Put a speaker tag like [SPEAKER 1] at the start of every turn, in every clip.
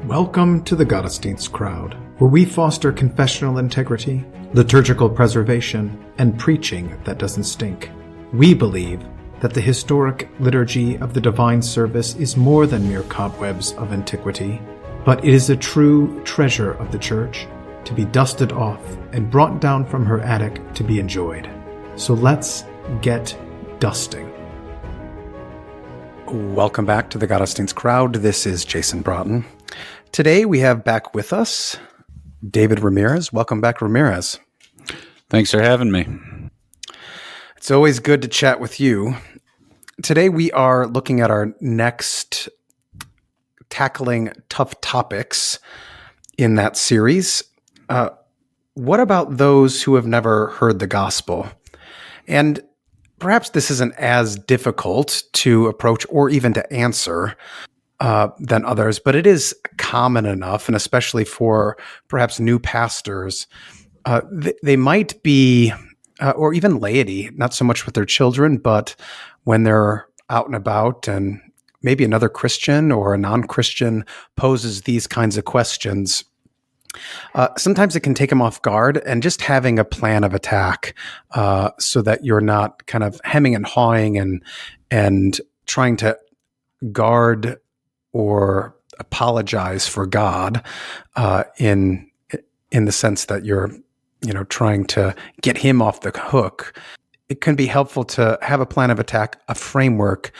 [SPEAKER 1] Welcome to the Gottesdienst crowd, where we foster confessional integrity, liturgical preservation, and preaching that doesn't stink. We believe that the historic liturgy of the divine service is more than mere cobwebs of antiquity, but it is a true treasure of the Church to be dusted off and brought down from her attic to be enjoyed. So let's get dusting. Welcome back to the Gottesdienst crowd. This is Jason Braaten. Today we have back with us David Ramirez. Welcome back, Ramirez.
[SPEAKER 2] Thanks for having me.
[SPEAKER 1] It's always good to chat with you. Today we are looking at our next Tackling Tough Topics in that series. What about those who have never heard the gospel? And perhaps this isn't as difficult to approach or even to answer than others, but it is common enough, and especially for perhaps new pastors, they might be, or even laity, not so much with their children, but when they're out and about and maybe another Christian or a non-Christian poses these kinds of questions. Sometimes it can take them off guard, and just having a plan of attack so that you're not kind of hemming and hawing and trying to guard or apologize for God in the sense that you're trying to get him off the hook. It can be helpful to have a plan of attack, a framework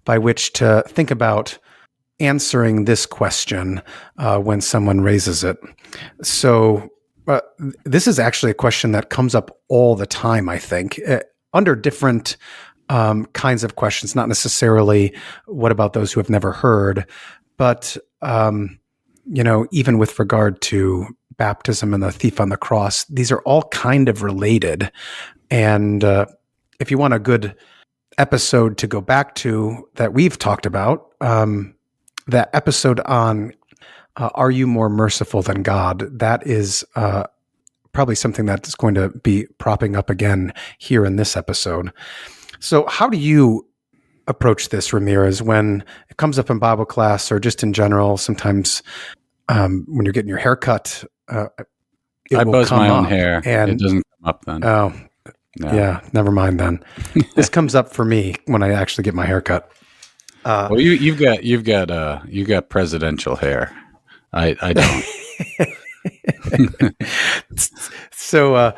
[SPEAKER 1] by which to think about answering this question when someone raises it. So this is actually a question that comes up all the time, I think, under different kinds of questions, not necessarily what about those who have never heard, but, even with regard to baptism and the thief on the cross, these are all kind of related. And if you want a good episode to go back to that we've talked about, that episode on Are You More Merciful Than God? That is probably something that's going to be propping up again here in this episode. So how do you approach this, Ramirez, when it comes up in Bible class or just in general? Sometimes when you're getting your hair cut, I
[SPEAKER 2] buzz my own hair and it doesn't come up then.
[SPEAKER 1] Oh, no. Yeah, never mind then. This comes up for me when I actually get my hair cut.
[SPEAKER 2] Well, you've got presidential hair. I don't.
[SPEAKER 1] So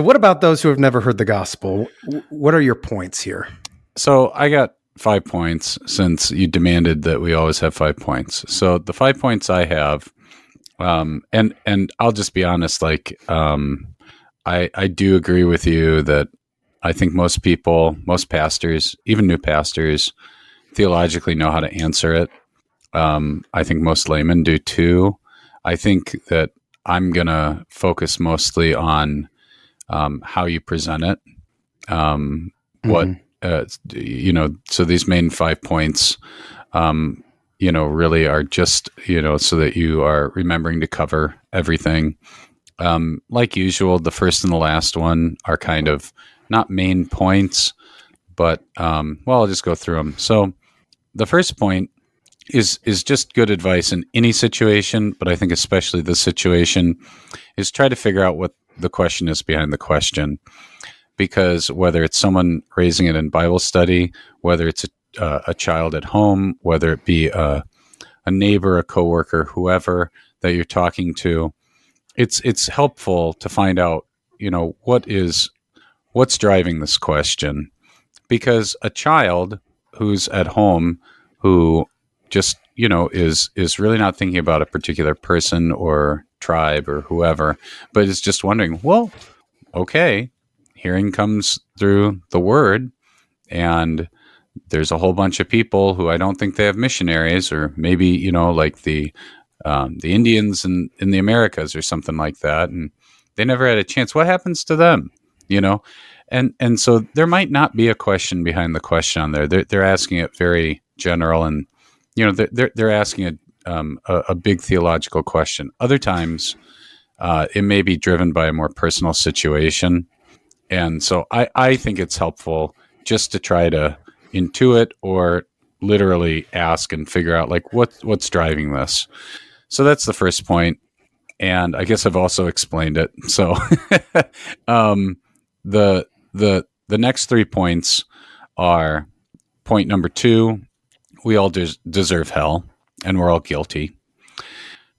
[SPEAKER 1] what about those who have never heard the gospel? What are your points here?
[SPEAKER 2] So I got 5 points since you demanded that we always have 5 points. So the 5 points I have, and I'll just be honest, I do agree with you that I think most people, most pastors, even new pastors, theologically know how to answer it. I think most laymen do too. I think that I'm going to focus mostly on how you present it. So these main 5 points, really are just, so that you are remembering to cover everything. Like usual, the first and the last one are kind of not main points, but, I'll just go through them. So the first point is just good advice in any situation, but I think especially this situation is try to figure out what the question is behind the question. Because whether it's someone raising it in Bible study, whether it's a child at home, whether it be a neighbor, a coworker, whoever that you're talking to, it's helpful to find out, what's driving this question. Because a child who's at home who just, is really not thinking about a particular person or tribe or whoever, but is just wondering, well, okay, hearing comes through the word, and there's a whole bunch of people who I don't think they have missionaries, or maybe, like the Indians in the Americas or something like that, and they never had a chance. What happens to them? And so there might not be a question behind the question on there. They're asking it very general, and they're asking a big theological question. Other times, it may be driven by a more personal situation, and so I think it's helpful just to try to intuit or literally ask and figure out what's driving this. So that's the first point, and I guess I've also explained it. So the the next 3 points are: point number 2, we all deserve hell, and we're all guilty.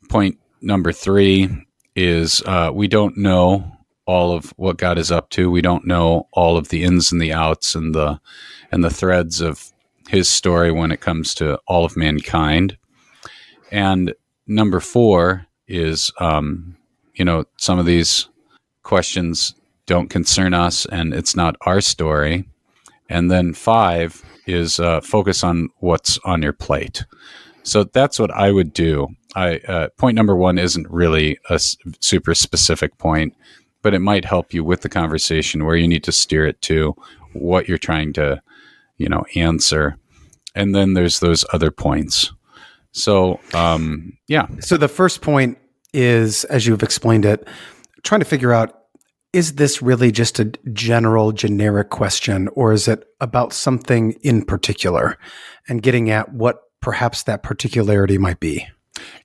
[SPEAKER 2] Point number 3 is we don't know all of what God is up to. We don't know all of the ins and the outs and the threads of His story when it comes to all of mankind. And number 4 is, some of these questions don't concern us, and it's not our story. And then 5 is focus on what's on your plate. So that's what I would do. Point number 1 isn't really a super specific point, but it might help you with the conversation where you need to steer it to what you're trying to, answer. And then there's those other points. So, yeah.
[SPEAKER 1] So the first point is, as you've explained it, trying to figure out, is this really just a general, generic question, or is it about something in particular, and getting at what perhaps that particularity might be?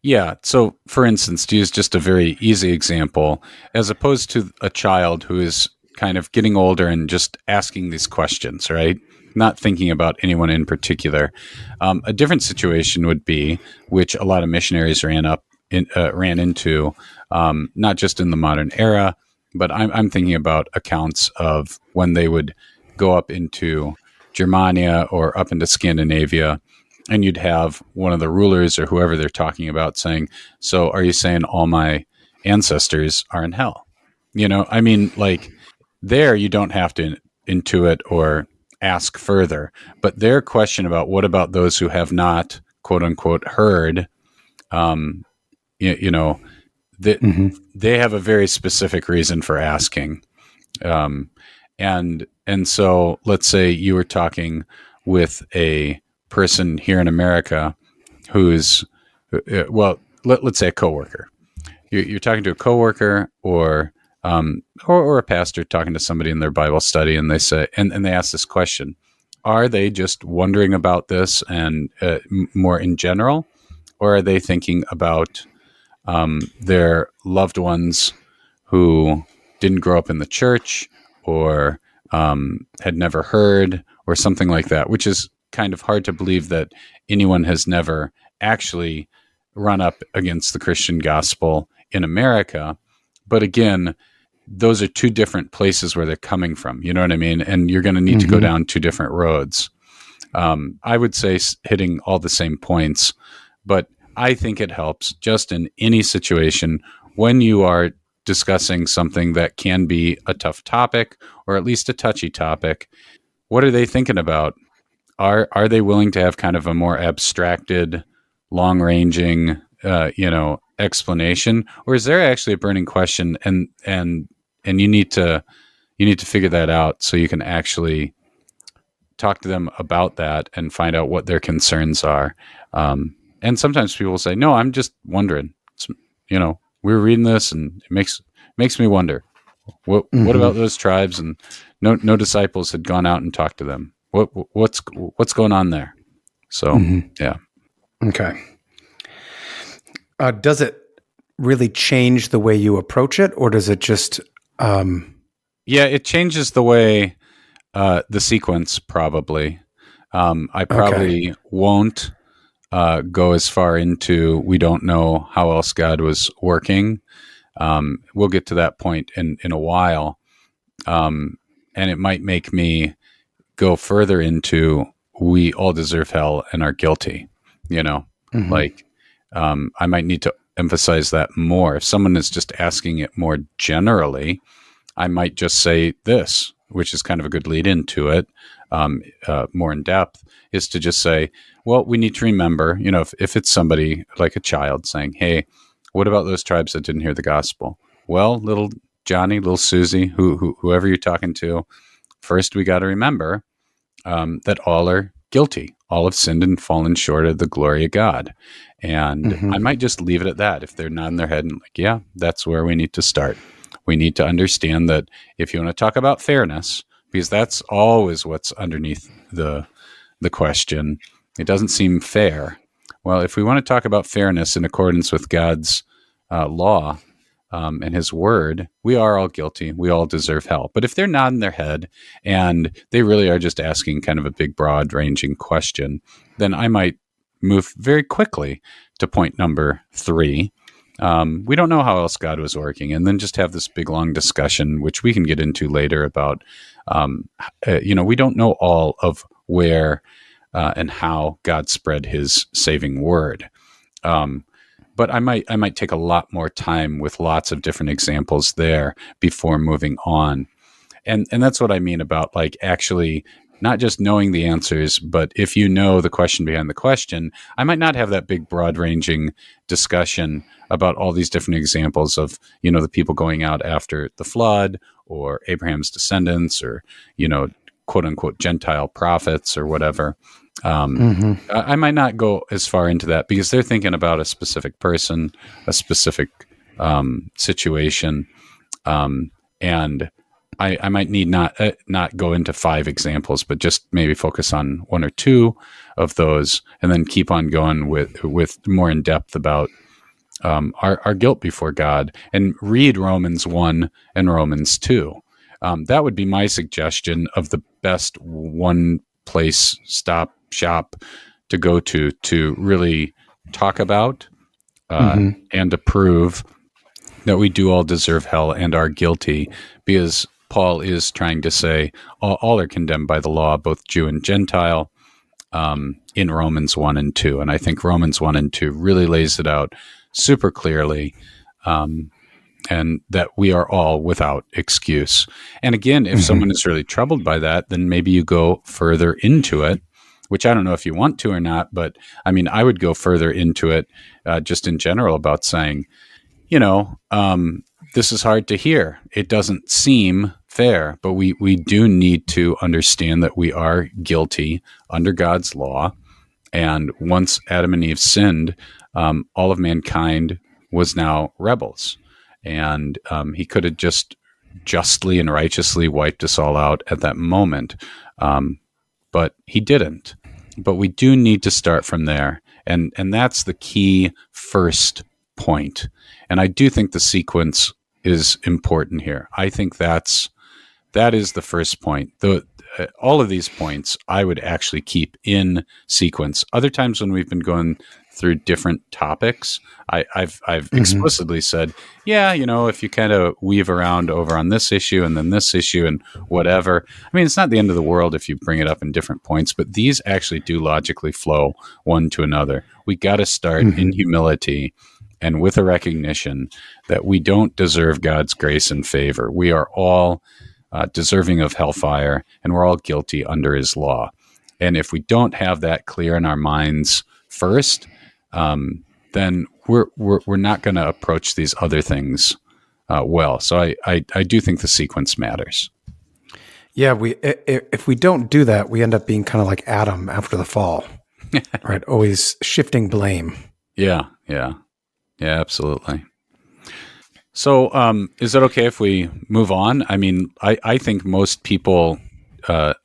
[SPEAKER 2] Yeah. So, for instance, to use just a very easy example, as opposed to a child who is kind of getting older and just asking these questions, right? Not thinking about anyone in particular. A different situation would be, which a lot of missionaries ran into, not just in the modern era, but I'm thinking about accounts of when they would go up into Germania or up into Scandinavia, and you'd have one of the rulers or whoever they're talking about saying, "So are you saying all my ancestors are in hell?" I mean, like, there you don't have to intuit or ask further, but their question about what about those who have not, quote unquote, heard, that they have a very specific reason for asking. And so let's say you were talking with a person here in America who's, let's say a coworker. You're talking to a coworker or a pastor talking to somebody in their Bible study, and they say, and they ask this question: are they just wondering about this and more in general, or are they thinking about their loved ones who didn't grow up in the church or had never heard or something like that, which is kind of hard to believe that anyone has never actually run up against the Christian gospel in America. But again, those are two different places where they're coming from. You know what I mean? And you're going to need to go down two different roads. I would say hitting all the same points, but I think it helps just in any situation when you are discussing something that can be a tough topic or at least a touchy topic. What are they thinking about? Are they willing to have kind of a more abstracted, long-ranging, explanation, or is there actually a burning question? And you need to figure that out so you can actually talk to them about that and find out what their concerns are. And sometimes people will say, "No, I'm just wondering. We were reading this, and it makes me wonder. What about those tribes?" And no disciples had gone out and talked to them. What's going on there? So yeah.
[SPEAKER 1] Okay. Does it really change the way you approach it, or does it just?
[SPEAKER 2] Yeah, it changes the way the sequence probably. I probably won't go as far into we don't know how else God was working. We'll get to that point in a while. And it might make me go further into we all deserve hell and are guilty, I might need to emphasize that more. If someone is just asking it more generally, I might just say this, which is kind of a good lead into it, more in depth, is to just say, well, we need to remember, if it's somebody like a child saying, "Hey, what about those tribes that didn't hear the gospel?" Well, little Johnny, little Susie, whoever you're talking to, first we got to remember that all are guilty. All have sinned and fallen short of the glory of God. And I might just leave it at that if they're nodding their head and like, yeah, that's where we need to start. We need to understand that if you want to talk about fairness, because that's always what's underneath the question, it doesn't seem fair. Well, if we want to talk about fairness in accordance with God's law and his word, we are all guilty. We all deserve hell. But if they're nodding their head and they really are just asking kind of a big, broad ranging question, then I might move very quickly to point number 3. We don't know how else God was working, and then just have this big, long discussion, which we can get into later about, we don't know all of where and how God spread his saving word. But I might take a lot more time with lots of different examples there before moving on. And that's what I mean about like actually not just knowing the answers, but if you know the question behind the question, I might not have that big broad ranging discussion about all these different examples of, the people going out after the flood or Abraham's descendants or, quote unquote, Gentile prophets or whatever. I might not go as far into that because they're thinking about a specific person, a specific situation, and I might need not go into 5 examples, but just maybe focus on 1 or 2 of those, and then keep on going with more in depth about our guilt before God, and read Romans 1 and Romans 2. That would be my suggestion of the best one place shop to go to really talk about and to prove that we do all deserve hell and are guilty, because Paul is trying to say all are condemned by the law, both Jew and Gentile, in Romans 1 and 2. And I think Romans 1 and 2 really lays it out super clearly, and that we are all without excuse. And again, if someone is really troubled by that, then maybe you go further into it, which I don't know if you want to or not, but I mean, I would go further into it just in general about saying, this is hard to hear. It doesn't seem fair, but we do need to understand that we are guilty under God's law. And once Adam and Eve sinned, all of mankind was now rebels. And he could have just justly and righteously wiped us all out at that moment. But he didn't. But we do need to start from there. And that's the key first point. And I do think the sequence is important here. I think that is the first point. All of these points I would actually keep in sequence. Other times when we've been going through different topics, I've explicitly said, if you kind of weave around over on this issue and then this issue and whatever. I mean, it's not the end of the world if you bring it up in different points, but these actually do logically flow one to another. We got to start in humility and with a recognition that we don't deserve God's grace and favor. We are all deserving of hellfire, and we're all guilty under his law. And if we don't have that clear in our minds first, then we're not going to approach these other things well. So I do think the sequence matters.
[SPEAKER 1] Yeah, if we don't do that, we end up being kind of like Adam after the fall, right? Always shifting blame.
[SPEAKER 2] Yeah, absolutely. So is it okay if we move on? I mean, I think most people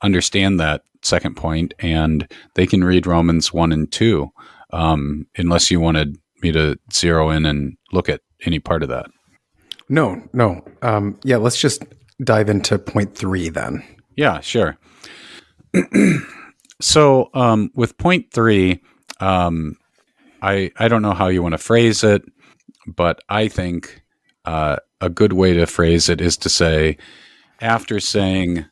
[SPEAKER 2] understand that second point, and they can read Romans 1 and 2, unless you wanted me to zero in and look at any part of that.
[SPEAKER 1] No. Let's just dive into point 3 then.
[SPEAKER 2] Yeah, sure. So with point 3, I don't know how you want to phrase it, but I think a good way to phrase it is to say, after saying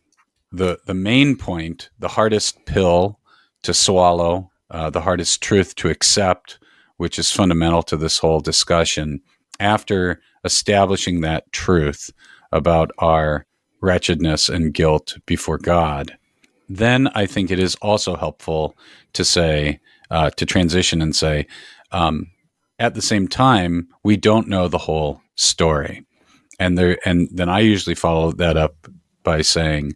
[SPEAKER 2] the main point, the hardest pill to swallow, the hardest truth to accept, which is fundamental to this whole discussion, after establishing that truth about our wretchedness and guilt before God, then I think it is also helpful to say, to transition and say, at the same time, we don't know the whole story. And then I usually follow that up by saying,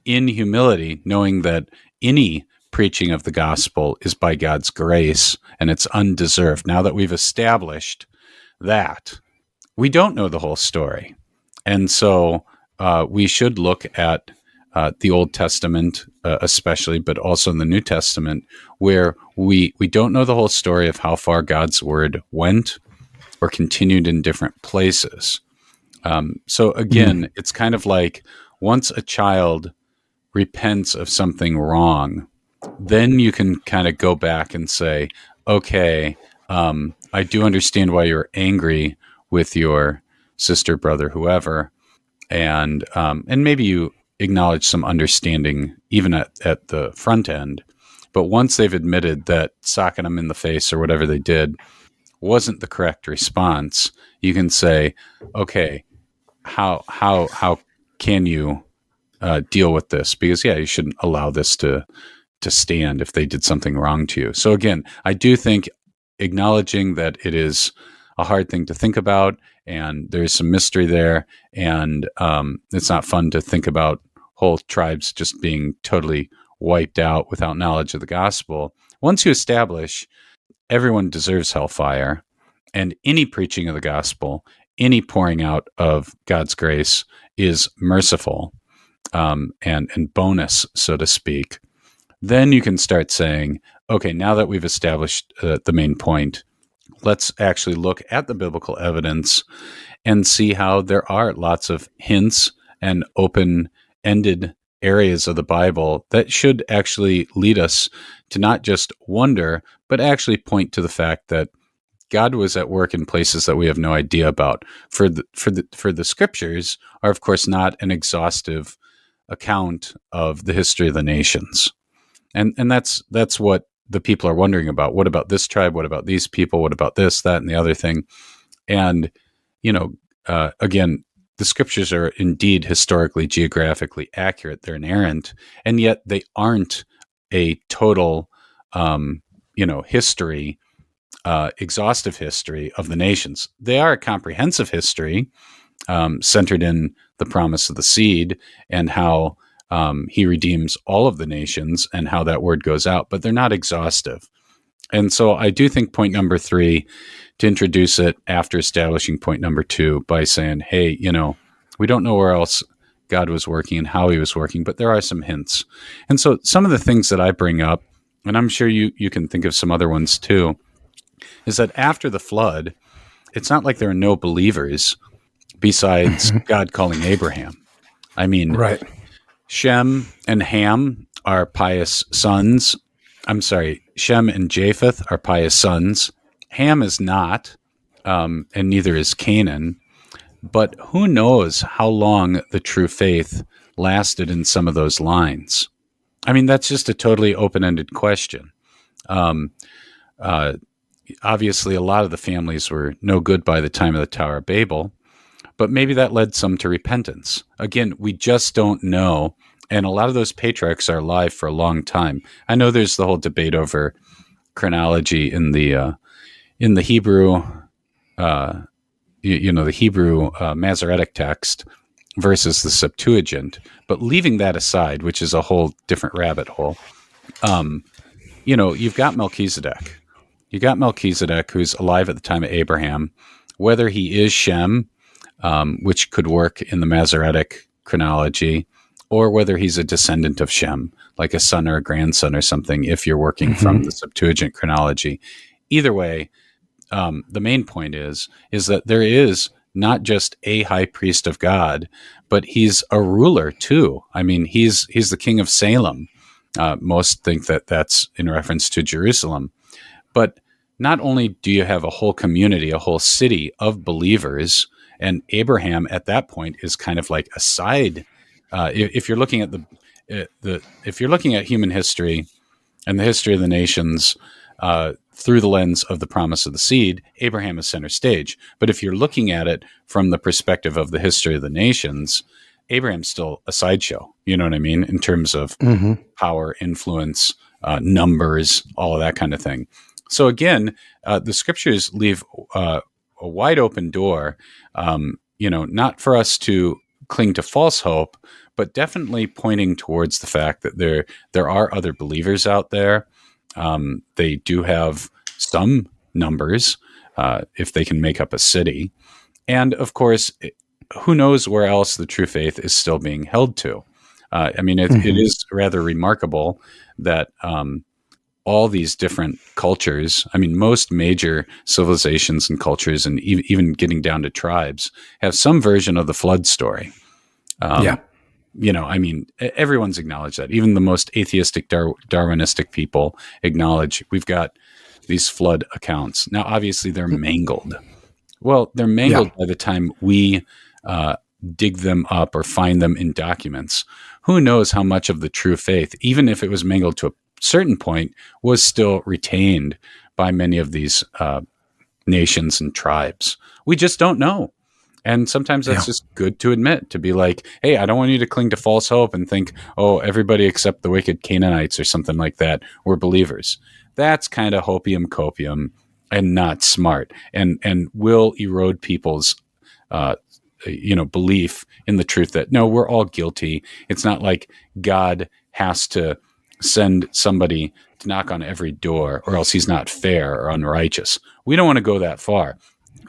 [SPEAKER 2] in humility, knowing that any preaching of the gospel is by God's grace and it's undeserved. Now that we've established that, we don't know the whole story. And so we should look at the Old Testament, especially, but also in the New Testament, where we don't know the whole story of how far God's word went or continued in different places. So again, it's kind of like once a child repents of something wrong, then you can kind of go back and say, okay, I do understand why you're angry with your sister, brother, whoever, and maybe you acknowledge some understanding even at the front end. But once they've admitted that socking them in the face or whatever they did wasn't the correct response, you can say, okay, how can you deal with this? Because you shouldn't allow this to stand if they did something wrong to you. So again, I do think acknowledging that it is a hard thing to think about and there's some mystery there, and it's not fun to think about whole tribes just being totally wiped out without knowledge of the gospel. Once you establish everyone deserves hellfire, and any preaching of the gospel, any pouring out of God's grace is merciful, and bonus, so to speak, then you can start saying, okay, now that we've established the main point, let's actually look at the biblical evidence and see how there are lots of hints and open-ended areas of the Bible that should actually lead us to not just wonder, but actually point to the fact that God was at work in places that we have no idea about. For the scriptures are, of course, not an exhaustive account of the history of the nations. And that's what the people are wondering about. What about this tribe? What about these people? What about this, that, and the other thing? And, again, the scriptures are indeed historically, geographically accurate. They're inerrant, and yet they aren't a total, history, exhaustive history of the nations. They are a comprehensive history centered in the promise of the seed and how he redeems all of the nations and how that word goes out, but they're not exhaustive. And so I do think point number 3, to introduce it after establishing point number 2 by saying, hey, we don't know where else God was working and how he was working, but there are some hints. And so some of the things that I bring up, and I'm sure you can think of some other ones too, is that after the flood, it's not like there are no believers besides God calling Abraham. I mean,
[SPEAKER 1] Right.
[SPEAKER 2] Shem and Ham are pious sons. I'm sorry, Shem and Japheth are pious sons. Ham is not, and neither is Canaan. But who knows how long the true faith lasted in some of those lines? I mean, that's just a totally open-ended question. Obviously, a lot of the families were no good by the time of the Tower of Babel, but maybe that led some to repentance. Again, we just don't know. And a lot of those patriarchs are alive for a long time. I know there's the whole debate over chronology in the Hebrew, the Hebrew Masoretic text versus the Septuagint. But leaving that aside, which is a whole different rabbit hole, you've got Melchizedek. You got Melchizedek, who's alive at the time of Abraham. Whether he is Shem, which could work in the Masoretic chronology, or whether he's a descendant of Shem, like a son or a grandson or something, if you're working from the Septuagint chronology. Either way, the main point is that there is not just a high priest of God, but he's a ruler too. I mean, he's the king of Salem. Most think that that's in reference to Jerusalem. But not only do you have a whole community, a whole city of believers, and Abraham at that point is kind of like a side. If you're looking at if you're looking at human history and the history of the nations through the lens of the promise of the seed, Abraham is center stage. But if you're looking at it from the perspective of the history of the nations, Abraham's still a sideshow. You know what I mean? In terms of power, influence, numbers, all of that kind of thing. So again, the scriptures leave a wide open door, not for us to cling to false hope, but definitely pointing towards the fact that there are other believers out there. They do have some numbers if they can make up a city. And of course, who knows where else the true faith is still being held to. I mean, it is rather remarkable that all these different cultures, I mean, most major civilizations and cultures, and even getting down to tribes, have some version of the flood story.
[SPEAKER 1] Yeah.
[SPEAKER 2] I mean, everyone's acknowledged that. Even the most atheistic Darwinistic people acknowledge we've got these flood accounts. Now, obviously, they're mangled. Well, they're mangled by the time we dig them up or find them in documents. Who knows how much of the true faith, even if it was mangled to a certain point, was still retained by many of these nations and tribes. We just don't know. And sometimes that's just good to admit, to be like, hey, I don't want you to cling to false hope and think, oh, everybody except the wicked Canaanites or something like that were believers. That's kind of hopium copium and not smart, and will erode people's belief in the truth that, no, we're all guilty. It's not like God has to send somebody to knock on every door or else he's not fair or unrighteous. We don't want to go that far.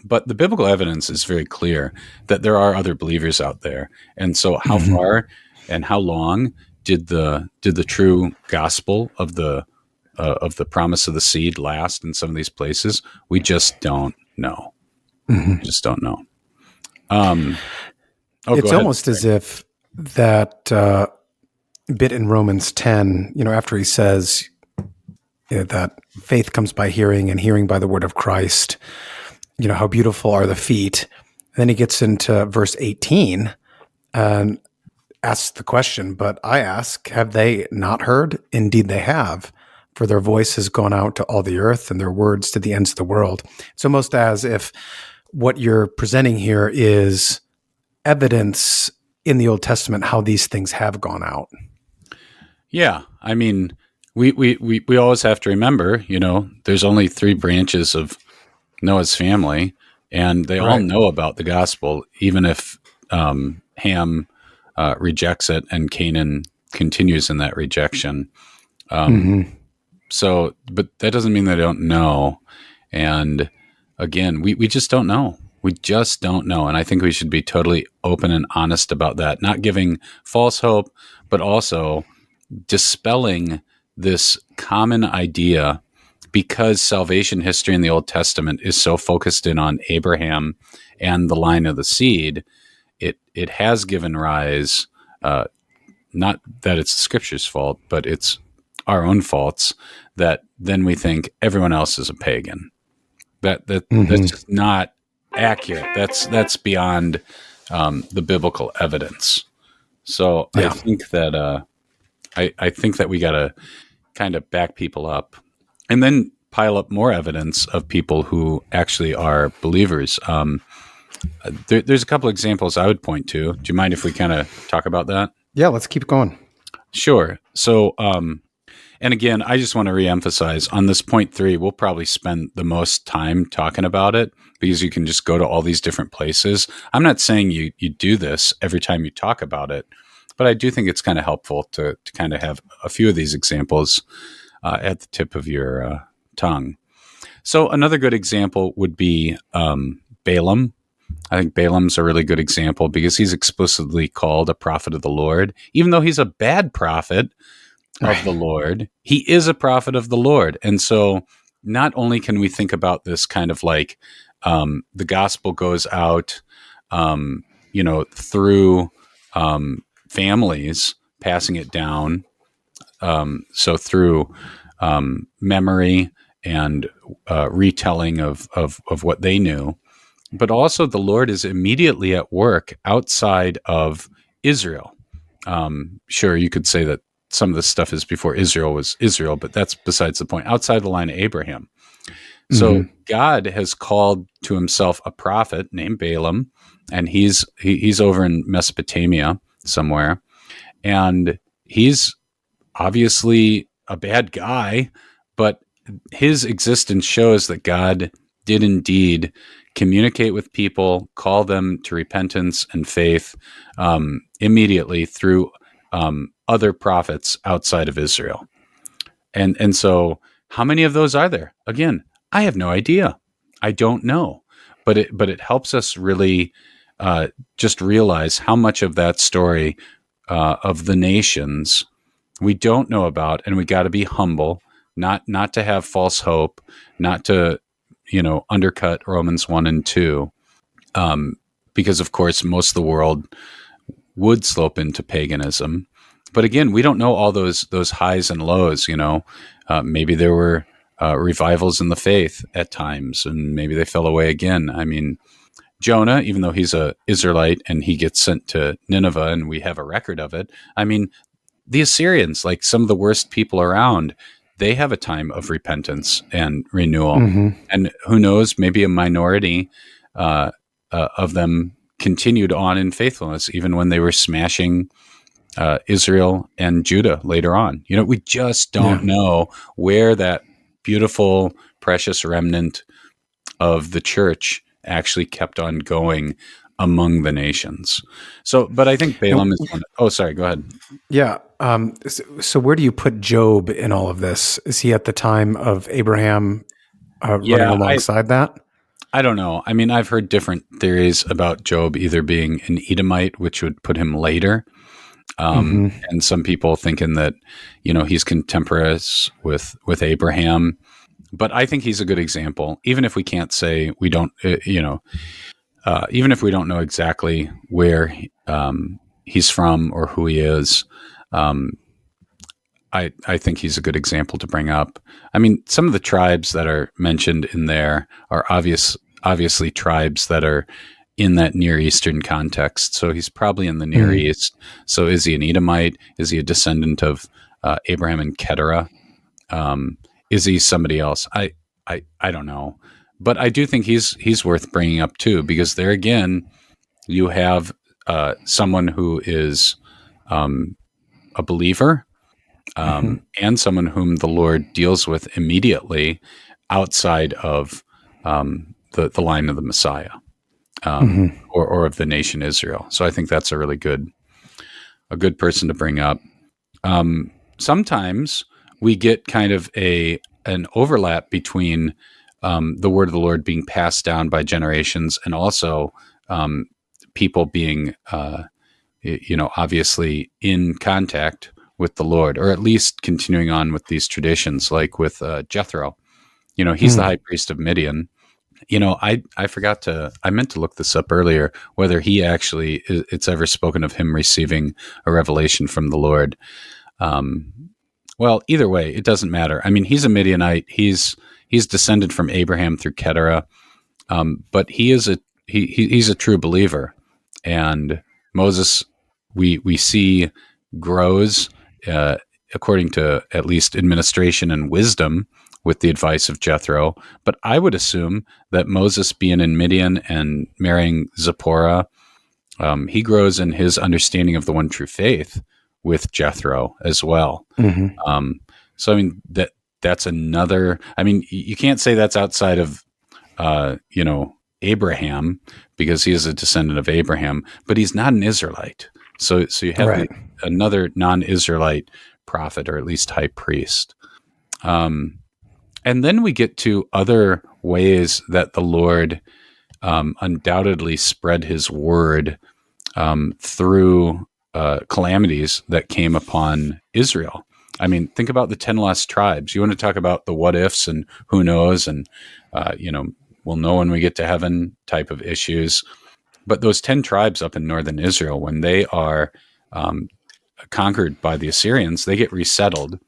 [SPEAKER 2] But the biblical evidence is very clear that there are other believers out there. And so how far and how long did the true gospel of the promise of the seed last in some of these places? We just don't know. We just don't know.
[SPEAKER 1] It's almost as if that bit in Romans 10, after he says that faith comes by hearing and hearing by the word of Christ, how beautiful are the feet. Then he gets into verse 18 and asks the question, but I ask, have they not heard? Indeed they have, for their voice has gone out to all the earth and their words to the ends of the world. It's almost as if what you're presenting here is evidence in the Old Testament how these things have gone out.
[SPEAKER 2] Yeah. I mean, we always have to remember, there's only 3 branches of Noah's family, and they all know about the gospel, even if Ham rejects it and Canaan continues in that rejection. So, but that doesn't mean they don't know. And again, we just don't know. We just don't know. And I think we should be totally open and honest about that, not giving false hope, but also dispelling this common idea, because salvation history in the Old Testament is so focused in on Abraham and the line of the seed. It has given rise, not that it's the Scripture's fault, but it's our own faults, that then we think everyone else is a pagan. That's just not accurate. That's beyond the biblical evidence. So I think that I think that we got to kind of back people up, and then pile up more evidence of people who actually are believers. There's a couple examples I would point to. Do you mind if we kind of talk about that?
[SPEAKER 1] Yeah, let's keep going.
[SPEAKER 2] Sure. So, and again, I just want to reemphasize on this point 3, we'll probably spend the most time talking about it because you can just go to all these different places. I'm not saying you do this every time you talk about it, but I do think it's kind of helpful to kind of have a few of these examples at the tip of your tongue. So another good example would be Balaam. I think Balaam's a really good example because he's explicitly called a prophet of the Lord. Even though he's a bad prophet of the Lord, he is a prophet of the Lord. And so not only can we think about this kind of like the gospel goes out, through families passing it down. So through memory and retelling of what they knew. But also the Lord is immediately at work outside of Israel. Sure, you could say that some of this stuff is before Israel was Israel, but that's besides the point. Outside the line of Abraham. So God has called to himself a prophet named Balaam, and he's over in Mesopotamia somewhere. And he's obviously a bad guy, but his existence shows that God did indeed communicate with people, call them to repentance and faith immediately through other prophets outside of Israel. And so how many of those are there? Again, I have no idea. I don't know. But it helps us really just realize how much of that story of the nations we don't know about, and we got to be humble, not to have false hope, not to undercut Romans 1 and 2, because of course most of the world would slope into paganism. But again, we don't know all those highs and lows. Maybe there were revivals in the faith at times, and maybe they fell away again. I mean, Jonah, even though he's a Israelite and he gets sent to Nineveh, and we have a record of it. I mean, the Assyrians, like some of the worst people around, they have a time of repentance and renewal.
[SPEAKER 1] Mm-hmm.
[SPEAKER 2] And who knows, maybe a minority of them continued on in faithfulness, even when they were smashing Israel and Judah later on. We just don't know where that beautiful, precious remnant of the church actually kept on going among the nations. So, but I think Balaam is one. Oh, sorry, go ahead.
[SPEAKER 1] Yeah. So where do you put Job in all of this? Is he at the time of Abraham running alongside that?
[SPEAKER 2] I don't know. I mean, I've heard different theories about Job either being an Edomite, which would put him later, and some people thinking that he's contemporaneous with Abraham. But I think he's a good example, even if we can't say we don't. Even if we don't know exactly where he's from or who he is. I think he's a good example to bring up. I mean, some of the tribes that are mentioned in there are obviously tribes that are in that Near Eastern context. So he's probably in the Near East. So is he an Edomite? Is he a descendant of Abraham and Keturah? Is he somebody else? I don't know. But I do think he's worth bringing up too, because there again, you have someone who is a believer, and someone whom the Lord deals with immediately outside of the line of the Messiah, or of the nation Israel. So I think that's a really good person to bring up. Sometimes we get kind of an overlap between the word of the Lord being passed down by generations, and also people being, obviously in contact with the Lord, or at least continuing on with these traditions, like with Jethro. He's the high priest of Midian. I meant to look this up earlier, whether he actually, it's ever spoken of him receiving a revelation from the Lord. Well, either way, it doesn't matter. I mean, he's a Midianite. He's descended from Abraham through Keturah, but he's a true believer. And Moses, we see, grows according to at least administration and wisdom with the advice of Jethro. But I would assume that Moses, being in Midian and marrying Zipporah, he grows in his understanding of the one true faith with Jethro as well. So I mean, that's another. I mean, you can't say that's outside of Abraham, because he is a descendant of Abraham, but he's not an Israelite. So you have another non-Israelite prophet, or at least high priest. And then we get to other ways that the Lord undoubtedly spread his word through calamities that came upon Israel. I mean, think about the 10 lost tribes. You want to talk about the what ifs and who knows, and we'll know when we get to heaven type of issues. But those 10 tribes up in northern Israel, when they are conquered by the Assyrians, they get resettled.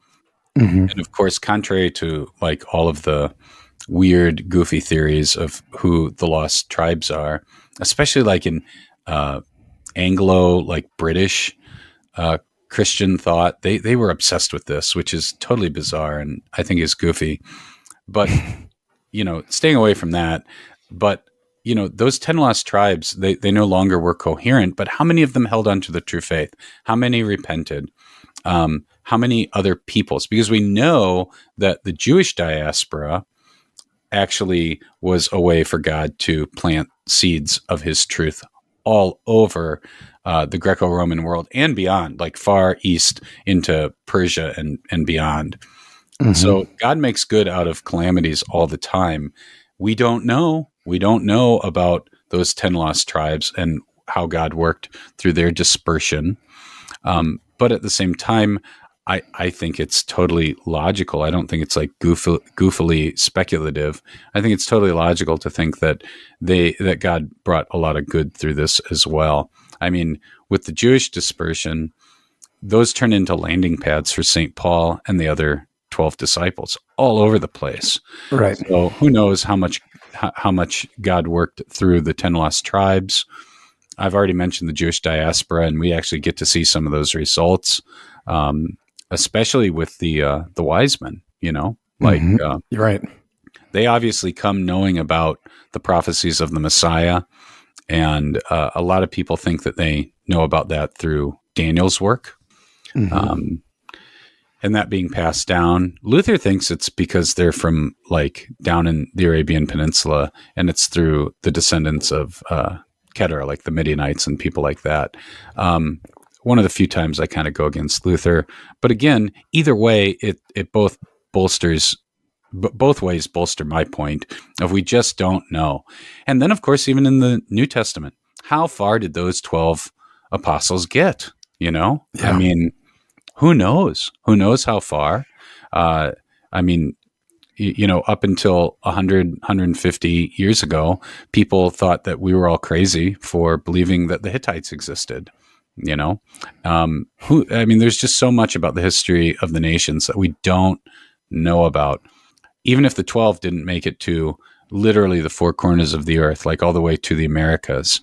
[SPEAKER 2] And of course, contrary to like all of the weird, goofy theories of who the lost tribes are, especially like in Anglo, like British Christian thought, they were obsessed with this, which is totally bizarre and I think is goofy. But staying away from that. But those 10 lost tribes, they no longer were coherent. But how many of them held on to the true faith? How many repented? How many other peoples? Because we know that the Jewish diaspora actually was a way for God to plant seeds of his truth all over the Greco-Roman world and beyond, like far east into Persia and beyond. So God makes good out of calamities all the time. We don't know about those 10 lost tribes and how God worked through their dispersion. But at the same time, I think it's totally logical. I don't think it's like goofily speculative. I think it's totally logical to think that that God brought a lot of good through this as well. I mean, with the Jewish dispersion, those turn into landing pads for St. Paul and the other 12 disciples all over the place.
[SPEAKER 1] Right.
[SPEAKER 2] So who knows how much God worked through the 10 lost tribes. I've already mentioned the Jewish diaspora, and we actually get to see some of those results, especially with the wise men, like
[SPEAKER 1] right.
[SPEAKER 2] They obviously come knowing about the prophecies of the Messiah. And a lot of people think that they know about that through Daniel's work. And that being passed down. Luther thinks it's because they're from like down in the Arabian Peninsula, and it's through the descendants of Kedar, like the Midianites and people like that. One of the few times I kind of go against Luther. But again, either way, it both ways bolster my point of we just don't know. And then, of course, even in the New Testament, how far did those 12 apostles get?
[SPEAKER 1] Yeah.
[SPEAKER 2] I mean, who knows? Who knows how far? I mean, up until 100, 150 years ago, people thought that we were all crazy for believing that the Hittites existed. There's just so much about the history of the nations that we don't know about. Even if the 12 didn't make it to literally the four corners of the earth, like all the way to the Americas,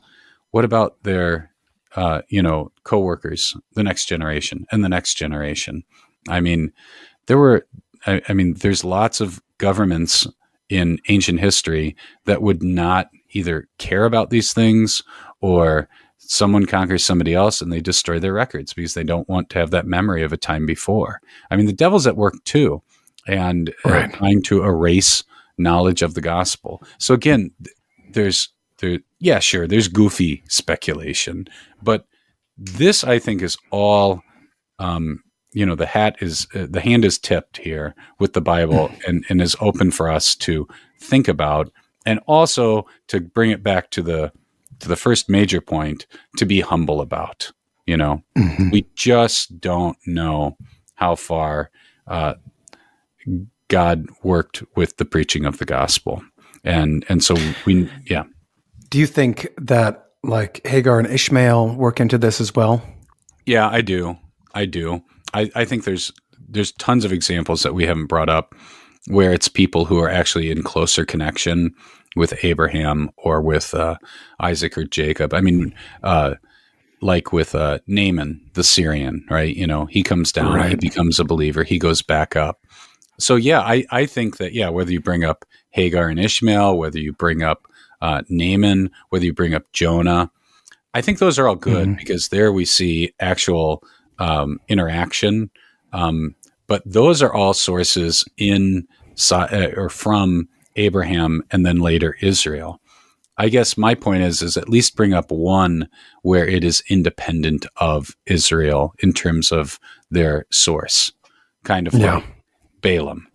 [SPEAKER 2] what about their co-workers, the next generation and the next generation? I mean, there's lots of governments in ancient history that would not either care about these things, or someone conquers somebody else and they destroy their records because they don't want to have that memory of a time before. I mean, the devil's at work too, and trying to erase knowledge of the gospel. So again, there's goofy speculation, but this, I think, is all, the hand is tipped here with the Bible and is open for us to think about, and also to bring it back to the first major point, to be humble about. We just don't know how far God worked with the preaching of the gospel. And so
[SPEAKER 1] Do you think that like Hagar and Ishmael work into this as well?
[SPEAKER 2] Yeah, I do. I think there's tons of examples that we haven't brought up where it's people who are actually in closer connection with Abraham or with Isaac or Jacob. I mean, like with Naaman, the Syrian, right? He comes down, he becomes a believer, he goes back up. So I think that, whether you bring up Hagar and Ishmael, whether you bring up Naaman, whether you bring up Jonah, I think those are all good because there we see actual interaction. But those are all sources from Abraham and then later Israel. I guess my point is at least bring up one where it is independent of Israel in terms of their source, kind of like Balaam.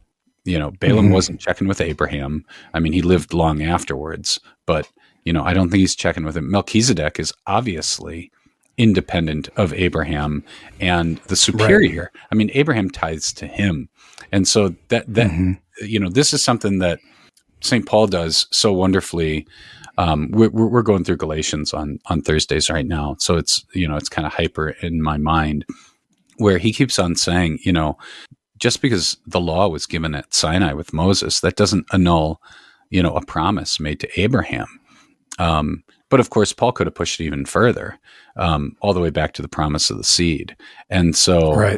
[SPEAKER 2] Balaam wasn't checking with Abraham. I mean, he lived long afterwards, but I don't think he's checking with him. Melchizedek is obviously independent of Abraham and the superior. I mean, Abraham tithes to him. And so that this is something that St. Paul does so wonderfully. We're going through Galatians on Thursdays right now. So it's kind of hyper in my mind, where he keeps on saying, just because the law was given at Sinai with Moses, that doesn't annul, a promise made to Abraham. But of course, Paul could have pushed it even further, all the way back to the promise of the seed. And so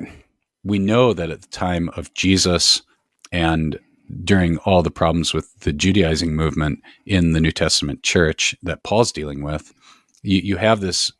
[SPEAKER 2] we know that at the time of Jesus and during all the problems with the Judaizing movement in the New Testament church that Paul's dealing with, you have this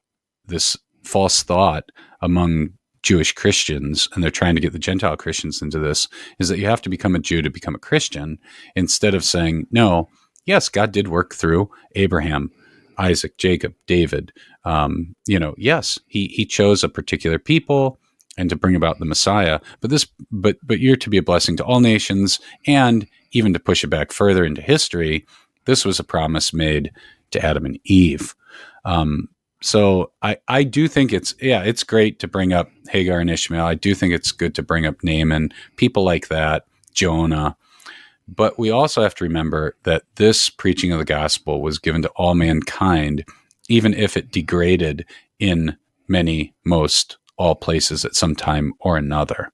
[SPEAKER 2] false thought among Jewish Christians, and they're trying to get the Gentile Christians into this, is that you have to become a Jew to become a Christian, instead of saying, no, yes, God did work through Abraham, Isaac, Jacob, David. Yes, he chose a particular people and to bring about the Messiah, but you're to be a blessing to all nations, and even to push it back further into history, this was a promise made to Adam and Eve. So I do think it's great to bring up Hagar and Ishmael. I do think it's good to bring up Naaman, people like that, Jonah. But we also have to remember that this preaching of the gospel was given to all mankind, even if it degraded in most, all places at some time or another.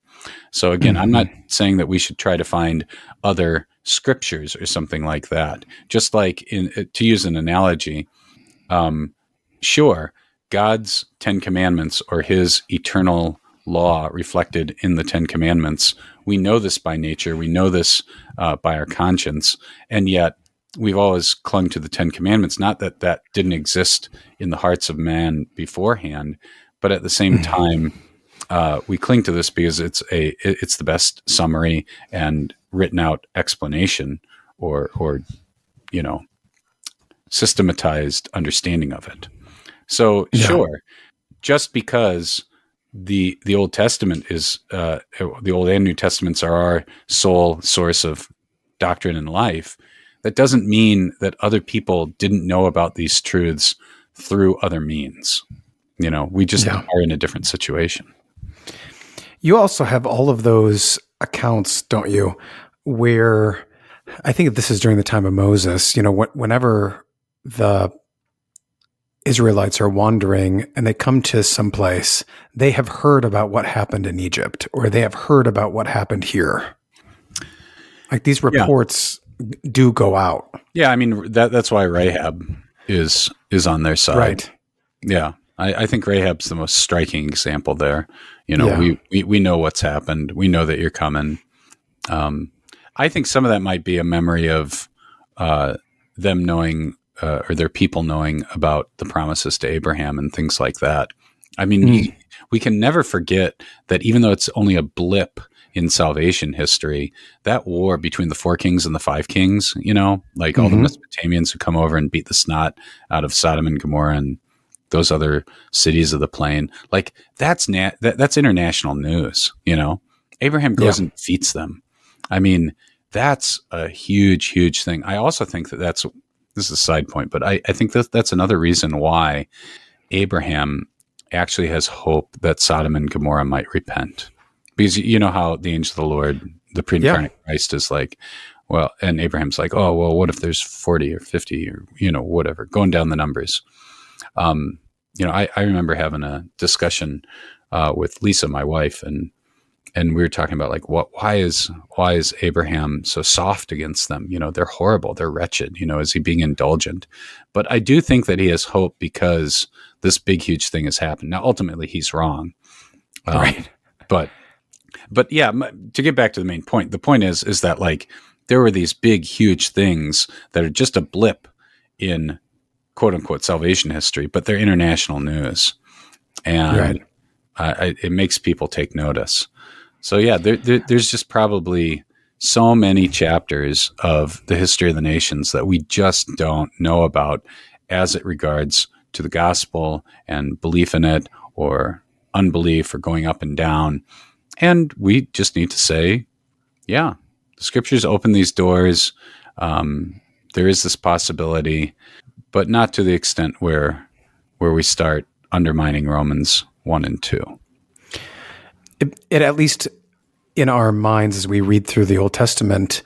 [SPEAKER 2] So again, I'm not saying that we should try to find other scriptures or something like that. Just like to use an analogy, sure, God's 10 commandments or his eternal law reflected in the 10 commandments. We know this by nature. We know this by our conscience. And yet we've always clung to the 10 commandments. Not that that didn't exist in the hearts of man beforehand, but at the same time, we cling to this because it's the best summary and written out explanation or systematized understanding of it. So sure, just because the Old Testament is the Old and New Testaments are our sole source of doctrine and life, that doesn't mean that other people didn't know about these truths through other means. We just are in a different situation.
[SPEAKER 1] You also have all of those accounts, don't you, where I think this is during the time of Moses, whenever the Israelites are wandering and they come to some place, they have heard about what happened in Egypt, or they have heard about what happened here. Like these reports do go out. Yeah,
[SPEAKER 2] I mean that's why Rahab is on their side.
[SPEAKER 1] Right.
[SPEAKER 2] Yeah. I think Rahab's the most striking example there. We know what's happened. We know that you're coming. I think some of that might be a memory of them knowing or their people knowing about the promises to Abraham and things like that. I mean, we can never forget that even though it's only a blip in salvation history, that war between the 4 kings and the 5 kings, like all the Mesopotamians who come over and beat the snot out of Sodom and Gomorrah and those other cities of the plain, like that's international news. Abraham goes and defeats them. I mean, that's a huge, huge thing. I also think that this is a side point, but I think that's another reason why Abraham actually has hope that Sodom and Gomorrah might repent, because you know how the angel of the Lord, the pre-incarnate Christ, is like, well, and Abraham's like, oh, well, what if there's 40 or 50 or whatever, going down the numbers. I remember having a discussion with Lisa, my wife, and we were talking about like why is Abraham so soft against them? They're horrible, they're wretched. Is he being indulgent? But I do think that he has hope because this big, huge thing has happened. Now, ultimately, he's wrong,
[SPEAKER 1] right?
[SPEAKER 2] But yeah, to get back to the main point, the point is that like there were these big, huge things that are just a blip in quote unquote salvation history, but they're international news, and it makes people take notice. So yeah, there's just probably so many chapters of the history of the nations that we just don't know about as it regards to the gospel and belief in it or unbelief or going up and down. And we just need to say, yeah, the scriptures open these doors. There is this possibility, but not to the extent where we start undermining Romans 1 and 2.
[SPEAKER 1] It at least in our minds as we read through the Old Testament,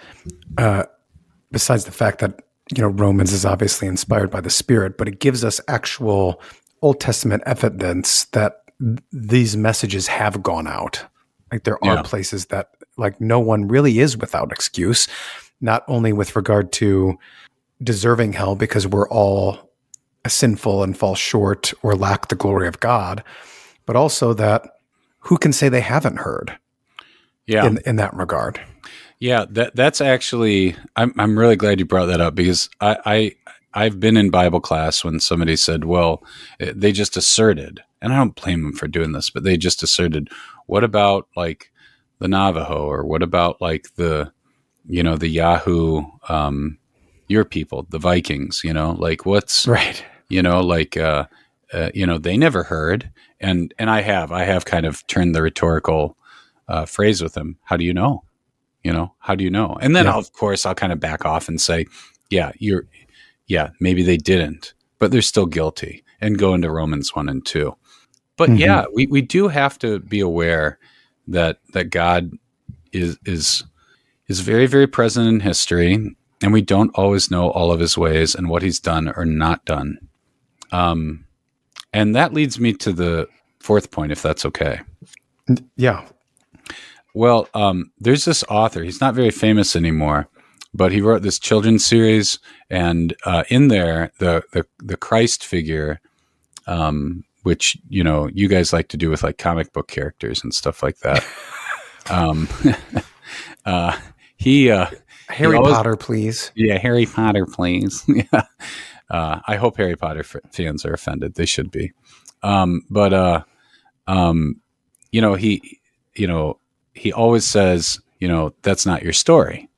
[SPEAKER 1] besides the fact that Romans is obviously inspired by the Spirit, but it gives us actual Old Testament evidence that these messages have gone out. Like there are places that like no one really is without excuse, not only with regard to deserving hell because we're all sinful and fall short or lack the glory of God, but also that who can say they haven't heard in that regard.
[SPEAKER 2] Yeah, that's actually, I'm really glad you brought that up, because I've been in Bible class when somebody said, well, they just asserted, and I don't blame them for doing this, but they just asserted, what about like the Navajo, or what about like the Yahoo, your people, the Vikings, like what's
[SPEAKER 1] right.
[SPEAKER 2] They never heard. And I have kind of turned the rhetorical phrase with them. How do you know? How do you know? And then I'll kind of back off and say, maybe they didn't, but they're still guilty. and go into Romans 1 and 2. But yeah, we do have to be aware that God is very, very present in history, and we don't always know all of his ways and what he's done or not done. And that leads me to the fourth point, if that's okay.
[SPEAKER 1] Yeah.
[SPEAKER 2] Well, there's this author. He's not very famous anymore, but he wrote this children's series, and in there, the Christ figure, which you guys like to do with like comic book characters and stuff like that.
[SPEAKER 1] Harry Potter, please.
[SPEAKER 2] Yeah, Harry Potter, please. Yeah. I hope Harry Potter fans are offended. They should be. He always says, that's not your story.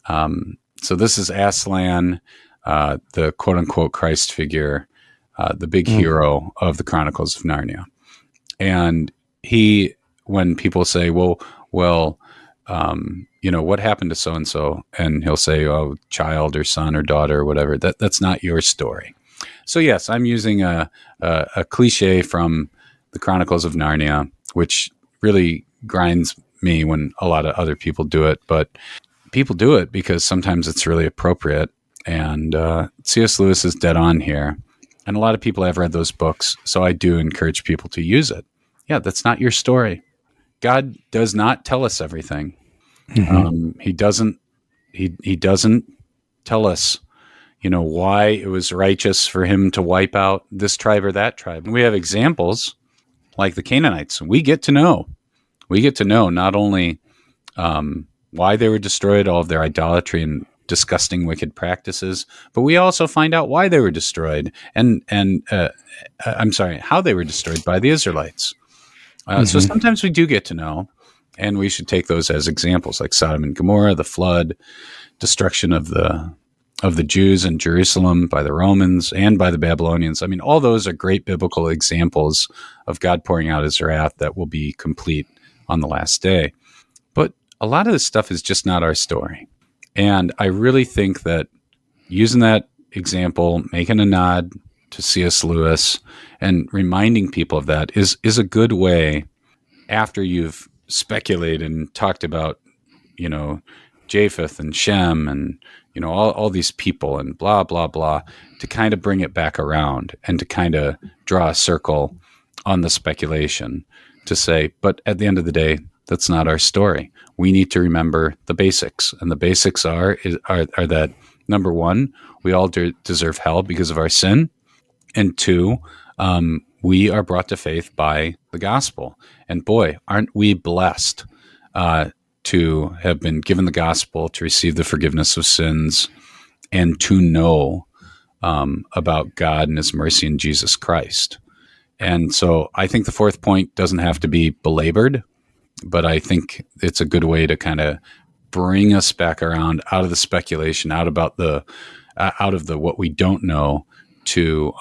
[SPEAKER 2] So this is Aslan, the quote unquote Christ figure, the big hero of the Chronicles of Narnia. And when people say, well, what happened to so-and-so? And he'll say, oh, child or son or daughter or whatever. That's not your story. So yes, I'm using a cliche from the Chronicles of Narnia, which really grinds me when a lot of other people do it. But people do it because sometimes it's really appropriate. And C.S. Lewis is dead on here. And a lot of people have read those books. So I do encourage people to use it. Yeah, that's not your story. God does not tell us everything. He doesn't tell us, why it was righteous for him to wipe out this tribe or that tribe. And we have examples like the Canaanites. We get to know not only why they were destroyed, all of their idolatry and disgusting, wicked practices, but we also find out why they were destroyed and how they were destroyed by the Israelites. So sometimes we do get to know, and we should take those as examples, like Sodom and Gomorrah, the flood, destruction of the Jews in Jerusalem by the Romans and by the Babylonians. I mean, all those are great biblical examples of God pouring out his wrath that will be complete on the last day. But a lot of this stuff is just not our story. And I really think that using that example, making a nod to C.S. Lewis and reminding people of that is a good way, after you've speculated and talked about, Japheth and Shem and, all these people and blah, blah, blah, to kind of bring it back around and to kind of draw a circle on the speculation to say, but at the end of the day, that's not our story. We need to remember the basics. And the basics are that, number one, we all deserve hell because of our sin. And two, we are brought to faith by the gospel. And boy, aren't we blessed to have been given the gospel, to receive the forgiveness of sins, and to know about God and his mercy in Jesus Christ. And so I think the fourth point doesn't have to be belabored, but I think it's a good way to kind of bring us back around out of the speculation, out of the what we don't know to,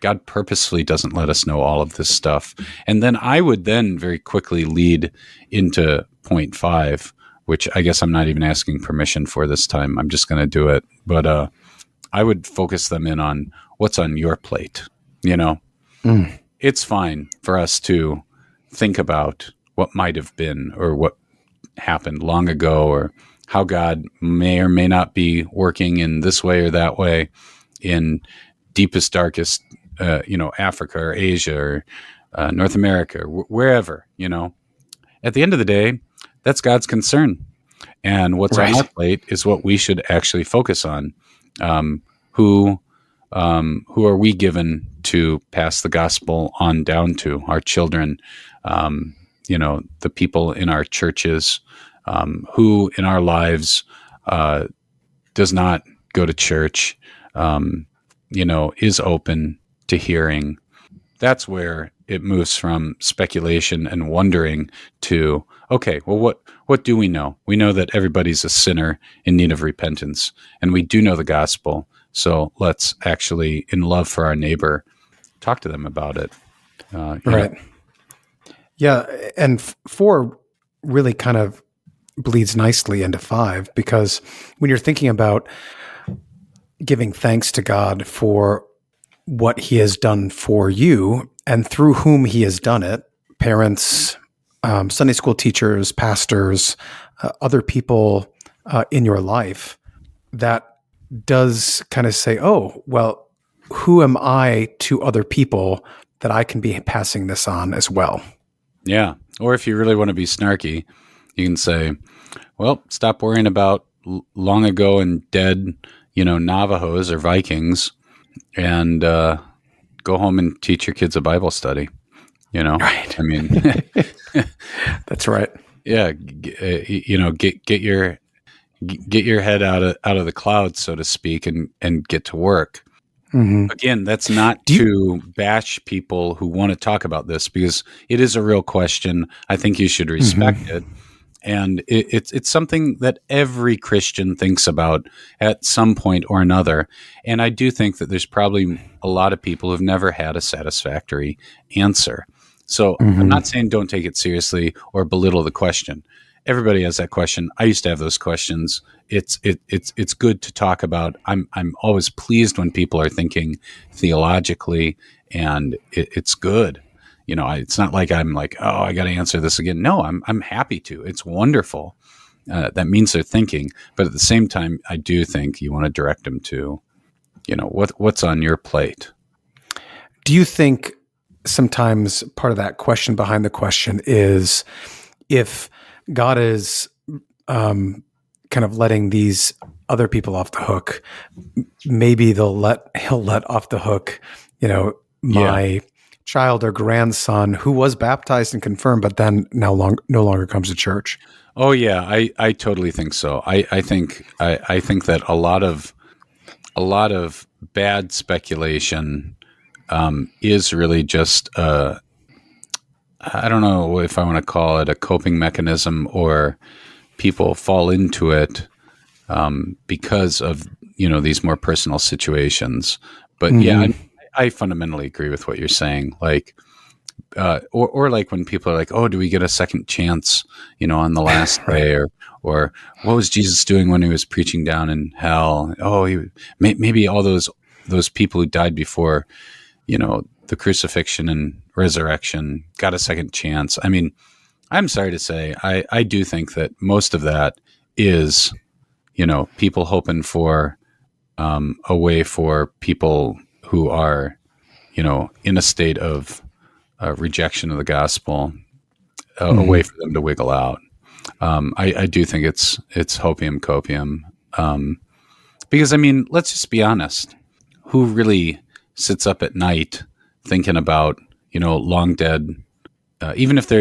[SPEAKER 2] God purposely doesn't let us know all of this stuff. And then I would then very quickly lead into point 5, which I guess I'm not even asking permission for this time. I'm just going to do it. But I would focus them in on what's on your plate. It's fine for us to think about what might have been or what happened long ago, or how God may or may not be working in this way or that way in deepest, darkest, Africa or Asia or North America, or wherever, At the end of the day, that's God's concern. And what's on our plate is what we should actually focus on. Who are we given to pass the gospel on down to? Our children, the people in our churches, who in our lives does not go to church, is open to hearing. That's where it moves from speculation and wondering to, okay, well, what do we know? We know that everybody's a sinner in need of repentance, and we do know the gospel. So let's actually, in love for our neighbor, talk to them about it. Right.
[SPEAKER 1] Yeah. And 4 really kind of bleeds nicely into 5, because when you're thinking about giving thanks to God for what he has done for you and through whom he has done it, parents, Sunday school teachers, pastors, other people in your life, that does kind of say, oh, well, who am I to other people that I can be passing this on as well?
[SPEAKER 2] Yeah. Or if you really want to be snarky, you can say, well, stop worrying about long ago and dead, Navajos or Vikings, and go home and teach your kids a Bible study.
[SPEAKER 1] Right.
[SPEAKER 2] I mean,
[SPEAKER 1] That's right.
[SPEAKER 2] yeah, get your head out of the clouds, so to speak, and get to work.
[SPEAKER 1] Mm-hmm.
[SPEAKER 2] Again, that's not to bash people who want to talk about this, because it is a real question. I think you should respect it. And it's something that every Christian thinks about at some point or another. And I do think that there's probably a lot of people who've never had a satisfactory answer. So I'm not saying don't take it seriously or belittle the question. Everybody has that question. I used to have those questions. It's good to talk about. I'm always pleased when people are thinking theologically, and it's good. It's not like I'm like, oh, I got to answer this again. No, I'm happy to. It's wonderful. That means they're thinking, but at the same time, I do think you want to direct them to, what's on your plate.
[SPEAKER 1] Do you think sometimes part of that question behind the question is if God is kind of letting these other people off the hook, maybe he'll let off the hook, my child or grandson who was baptized and confirmed, but then no longer comes to church.
[SPEAKER 2] Oh yeah, I totally think so. I think that a lot of bad speculation is really just I don't know if I want to call it a coping mechanism, or people fall into it because of these more personal situations. But yeah, I fundamentally agree with what you're saying. Like, or like when people are like, "Oh, do we get a second chance?" On the last day, or what was Jesus doing when he was preaching down in hell? Oh, maybe all those people who died before, the crucifixion and resurrection got a second chance. I mean, I'm sorry to say, I do think that most of that is, people hoping for a way for people who are, in a state of rejection of the gospel, a way for them to wiggle out. I do think it's hopium copium, because I mean, let's just be honest. Who really sits up at night thinking about long dead? Even if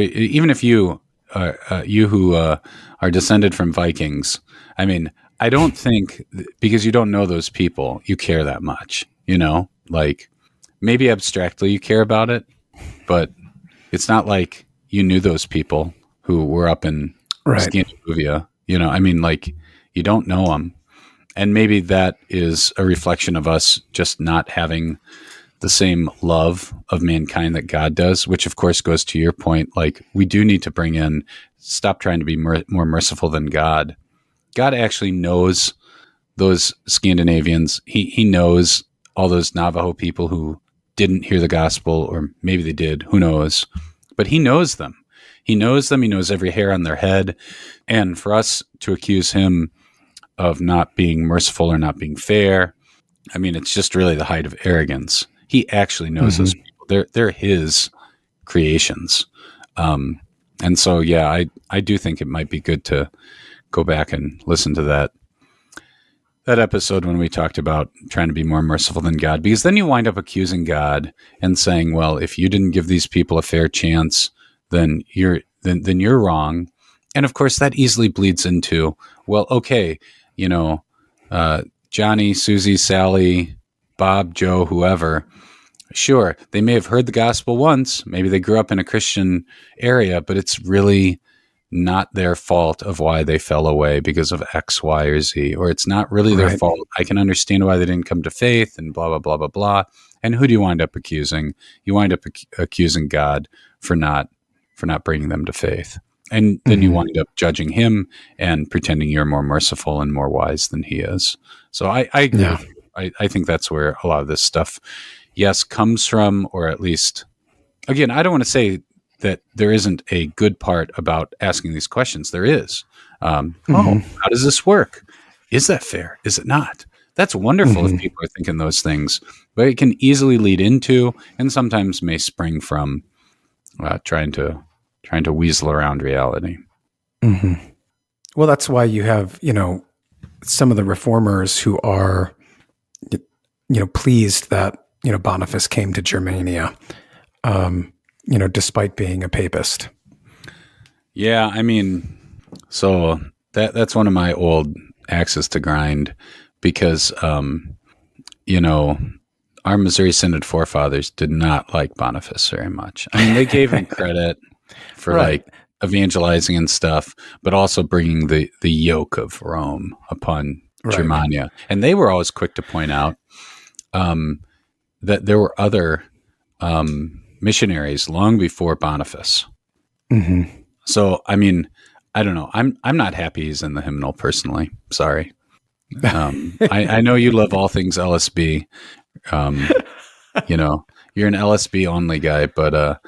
[SPEAKER 2] you who are descended from Vikings, I mean, I don't think, because you don't know those people, you care that much. Like, maybe abstractly you care about it, but it's not like you knew those people who were up in Scandinavia. I mean, like, you don't know them. And maybe that is a reflection of us just not having the same love of mankind that God does, which of course goes to your point. Like, we do need to stop trying to be more merciful than God. God actually knows those Scandinavians. He knows all those Navajo people who didn't hear the gospel, or maybe they did, who knows? But he knows them. He knows them. He knows every hair on their head. And for us to accuse him of not being merciful or not being fair, I mean, it's just really the height of arrogance. He actually knows those people. They're his creations. And so, yeah, I do think it might be good to go back and listen to that episode when we talked about trying to be more merciful than God, because then you wind up accusing God and saying, well, if you didn't give these people a fair chance, then you're wrong. And of course that easily bleeds into, well, okay, Johnny, Susie, Sally, Bob, Joe, whoever, sure, they may have heard the gospel once, maybe they grew up in a Christian area, but it's really not their fault of why they fell away because of X, Y, or Z, or it's not really their fault. I can understand why they didn't come to faith, and blah, blah, blah, blah, blah. And who do you wind up accusing? You wind up accusing God for not bringing them to faith. And then you wind up judging him and pretending you're more merciful and more wise than he is. So I agree with you. I think that's where a lot of this stuff yes, comes from, or at least, again, I don't want to say that there isn't a good part about asking these questions. There is. Oh, how does this work? Is that fair? Is it not? That's wonderful if people are thinking those things, but it can easily lead into, and sometimes may spring from, trying to weasel around reality.
[SPEAKER 1] Well, that's why you have, some of the reformers who are, pleased that, Boniface came to Germania, despite being a papist.
[SPEAKER 2] Yeah, I mean, so that's one of my old axes to grind, because, our Missouri Synod forefathers did not like Boniface very much. I mean, they gave him credit for
[SPEAKER 1] Right.
[SPEAKER 2] like evangelizing and stuff, but also bringing the yoke of Rome upon
[SPEAKER 1] Right.
[SPEAKER 2] Germania. And they were always quick to point out that there were other missionaries long before Boniface. So, I mean, I don't know. I'm not happy he's in the hymnal personally. Sorry. I know you love all things LSB. You're an LSB only guy, but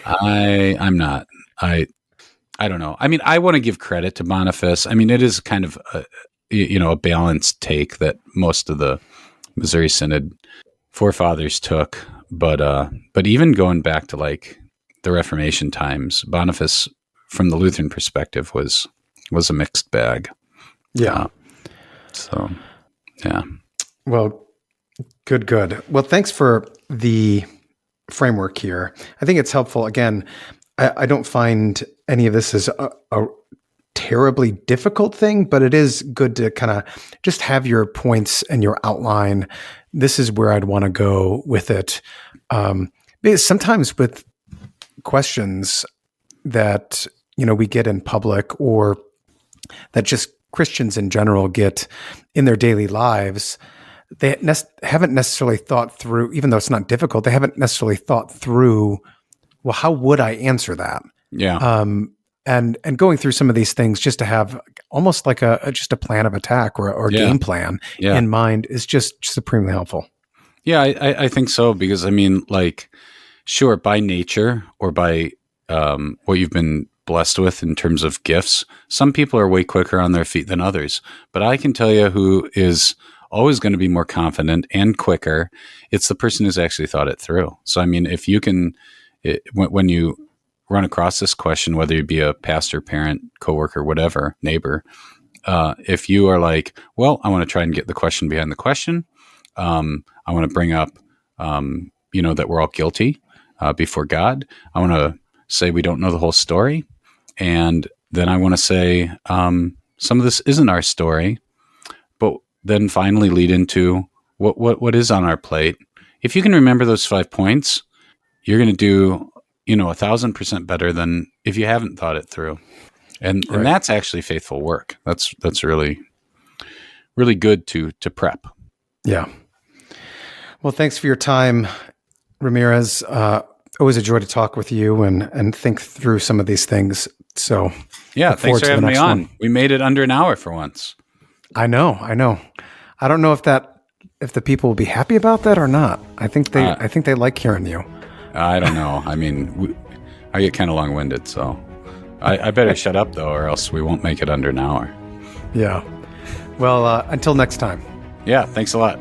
[SPEAKER 2] I'm not. I don't know. I mean, I want to give credit to Boniface. I mean, it is kind of a balanced take that most of the Missouri Synod forefathers took, but even going back to like the Reformation times, Boniface, from the Lutheran perspective, was a mixed bag.
[SPEAKER 1] Yeah.
[SPEAKER 2] So, yeah.
[SPEAKER 1] Well, good. Well, thanks for the framework here. I think it's helpful. Again, I don't find any of this as a terribly difficult thing, but it is good to kind of just have your points and your outline. This is where I'd want to go with it. Because sometimes with questions that, we get in public, or that just Christians in general get in their daily lives, they haven't necessarily thought through, even though it's not difficult, they haven't necessarily thought through, well, how would I answer that?
[SPEAKER 2] Yeah.
[SPEAKER 1] And going through some of these things just to have almost like just a plan of attack or game plan in mind is just supremely helpful.
[SPEAKER 2] Yeah, I think so, because I mean, like, sure, by nature or by what you've been blessed with in terms of gifts, some people are way quicker on their feet than others. But I can tell you who is always going to be more confident and quicker. It's the person who's actually thought it through. So, I mean, if you can, when you run across this question, whether you be a pastor, parent, coworker, whatever, neighbor, if you are like, well, I want to try and get the question behind the question. I want to bring up, that we're all guilty before God. I want to say we don't know the whole story. And then I want to say some of this isn't our story, but then finally lead into what is on our plate. If you can remember those 5 points, you're going to do 1,000% better than if you haven't thought it through. And that's actually faithful work. That's really, really good to prep.
[SPEAKER 1] Yeah. Well, thanks for your time, Ramirez. Always a joy to talk with you and think through some of these things. So
[SPEAKER 2] yeah, thanks for having me on. We made it under an hour for once.
[SPEAKER 1] I know. I don't know if the people will be happy about that or not. I think they like hearing you.
[SPEAKER 2] I don't know. I mean, I get kind of long-winded, so I better shut up though, or else we won't make it under an hour.
[SPEAKER 1] Yeah. Well, until next time.
[SPEAKER 2] Yeah. Thanks a lot.